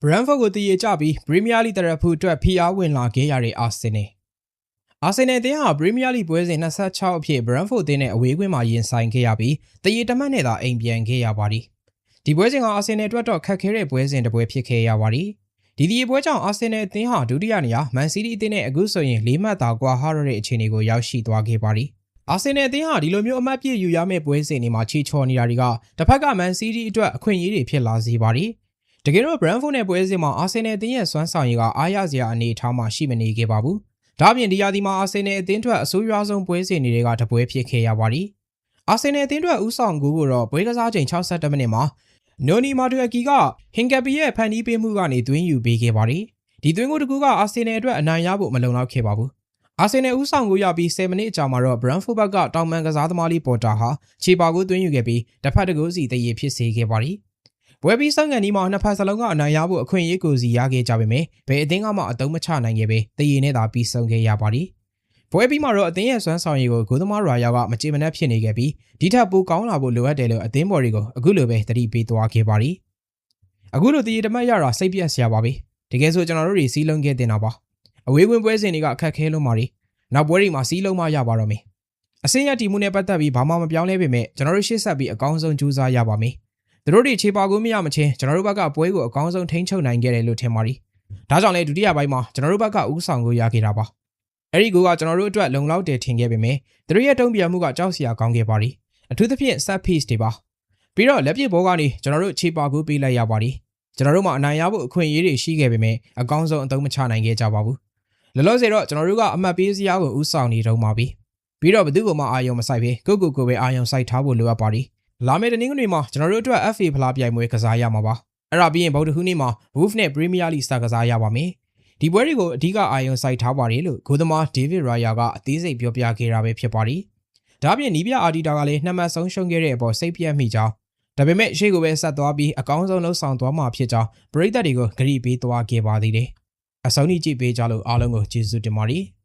Brentford ကိုတည်ရကြပြီး Premier League တရဖူအတွက်ဖိအားဝင်လာခဲ့ရတဲ့ Arsenal အသင်းဟာ Premier League ပွဲစဉ်26အဖြစ် Brentford အသင်းနဲ့အဝေးကွင်းမှာရင်ဆိုင်ခဲ့ရပြီးတည်ရတမတ်နဲ့သာအိမ်ပြန်ခဲ့ရပါတယ်။ဒီပွဲစဉ်က Arsenal အတွက်တော့ခက်ခဲတဲ့ပွဲစဉ်တစ်ပွဲဖြစ်ခဲ့ရပါတယ်။ဒီတည်ရပွဲကြောင့် Arsenal အသင်းဟာဒုတိယနေရာ Man City အသင်းနဲ့အခုဆိုရင်4မှတ်သာကွာဟရတဲ့အခြေအနေကိုရောက်ရှိသွားခဲ့ပါတယ်။ Arsenal အသင်းဟာဒီလိုမျိုးအမှတ်ပြည့်ယူရမယ့်ပွဲစဉ်တွေမှာချီချော်နေတာတွေကတစ်ဖက်က Man City အတွက်အခွင့်အရေးတွေဖြစ်လာစေပါတယ်။တကယ်တော့ Brentford နဲ့ပွဲစဉ်မှာ Arsenal အသင်းရဲ့စွမ်းဆောင်ရည်ကအားရစရာအနေအထားမှာရှိမနေခဲ့ပါဘူး။ဒါ့အပြင်ဒီရာသီမှာ Arsenal အသင်းအတွက်အဆိုးရွားဆုံးပွဲစဉ်တွေကတပွဲဖြစ်ခဲ့ရပါတယ်။ Arsenal အသင်းအတွက်ဦးဆောင်ကူကိုတော့ပွဲကစားချိန်62မိနစ်မှာNoni Madueke က Hincapié ရဲ့ဖန်တီးပေးမှုကနေသွင်းယူပေးခဲ့ပါတယ်။ဒီသွင်းကိုတကူက Arsenal အတွက်အနိုင်ရဖို့မလုံလောက်ခဲ့ပါဘူး။ Arsenal ဦးဆောင်ကိုရပြီး10မိနစ်အကြာမှာတော့ Brentford ဘက်ကတောင်ပန်ကစားသမားလေးပေါ်တာဟာခြေပါကိုသွင်းယူခဲ့ပြီးတစ်ဖက်တစ်ကိုးစီတည်ရဖြစ်စေခဲ့ပါတယ်။ပွဲပြီးဆုံးကန်ဒီမှာနှစ်ဖက်စလုံးကအနိုင်ရဖို့အခွင့်အရေးကိုစီရခဲ့ကြပေမဲ့ဘယ်အသင်းကမှအတုံးမချနိုင်ခဲ့ပဲတည်ရနဲ့သာပြီးဆုံးခဲ့ရပါတယ်။ပွဲပြီးမှာတော့အသင်းရဲ့စွမ်းဆောင်ရည်ကိုဂိုးသမားရာယာကမကြေမနက်ဖြစ်နေခဲ့ပြီးဒီထက်ပိုကောင်းလာဖို့လိုအပ်တယ်လို့အသင်းပေါ်တွေကိုအခုလိုပဲသတိပေးသွားခဲ့ပါတယ်။အခုလိုတည်ရတမတ်ရတာစိတ်ပြက်စရာပါပဲ။တကယ်ဆိုကျွန်တော်တို့တွေစီးလုံးခဲ့တင်တာပါ။အဝေးကွင်းပွဲစဉ်တွေကအခက်ခဲလုံးပါလေ။နောက်ပွဲတွေမှာစီးလုံးမရပါတော့မယ်။အစင်းရတီမှုနဲ့ပတ်သက်ပြီးဘာမှမပြောင်းလဲပေမဲ့ကျွန်တော်တို့ရှေ့ဆက်ပြီးအကောင်းဆုံးကြိုးစားရပါမယ်။သူတို့တွေခြေပါကိုမရမချင်းကျွန်တော်တို့ဘက်ကပွဲကိုအကောင်းဆုံးထိန်းချုပ်နိုင်ခဲ့တယ်လို့ထင်ပါတယ်။ဒါကြောင့်လေဒုတိယပိုင်းမှာကျွန်တော်တို့ဘက်ကဦးဆောင်ကိုရခဲ့တာပါ။အဲဒီကိုကကျွန်တော်တို့အတွက်လုံလောက်တယ်ထင်ခဲ့ပေမဲ့သူတို့ရဲ့တုံ့ပြန်မှုကကြောက်စရာကောင်းခဲ့ပါတယ်။အထူးသဖြင့် set piece တွေပါ။ပြီးတော့လက်ပစ်ဘောကနေကျွန်တော်တို့ခြေပါကိုပေးလိုက်ရပါတယ်။ကျွန်တော်တို့မှအနိုင်ရဖို့အခွင့်အရေးတွေရှိခဲ့ပေမဲ့အကောင်းဆုံးအသုံးမချနိုင်ခဲ့ကြပါဘူး။လောလောဆယ်တော့ကျွန်တော်တို့ကအမှတ်ပေးစရာကိုဦးဆောင်နေတော့မှာပြီ။ပြီးတော့ဘယ်သူ့မှအာရုံမစိုက်ပဲကိုပဲအာရုံစိုက်ထားဖို့လိုအပ်ပါတယ်။လာမယ့်တနင်္ဂနွေမှာကျွန်တော်တို့အတွက် FA ဖလားပြိုင်ပွဲကစားရမှာပါ။အဲ့ဒါပြီးရင်ဗုဒ္ဓဟူးနေ့မှာ Wolves နဲ့ Premier League စကစားရပါမယ်။ဒီပွဲတွေကိုအဓိကအာရုံစိုက်ထားပါတယ်လို့ဂိုးသမား David Raya ကအသေးစိတ်ပြောပြခဲ့တာပဲဖြစ်ပါတယ်။ဒါ့အပြင်နီးပြအာဒီတာကလည်းနှစ်မှတ်ဆုံးရှုံးခဲ့တဲ့အပေါ်စိတ်ပြတ်မိကြောင်းဒါပေမဲ့ရှေ့ကိုပဲဆက်သွားပြီးအကောင်းဆုံးလှုပ်ဆောင်သွားမှာဖြစ်ကြောင်းပရိသတ်တွေကိုဂရုပေးသွားခဲ့ပါသေးတယ်။အဆုံးထိကြည့်ပေးကြလို့အားလုံးကိုကျေးဇူးတင်ပါတယ်။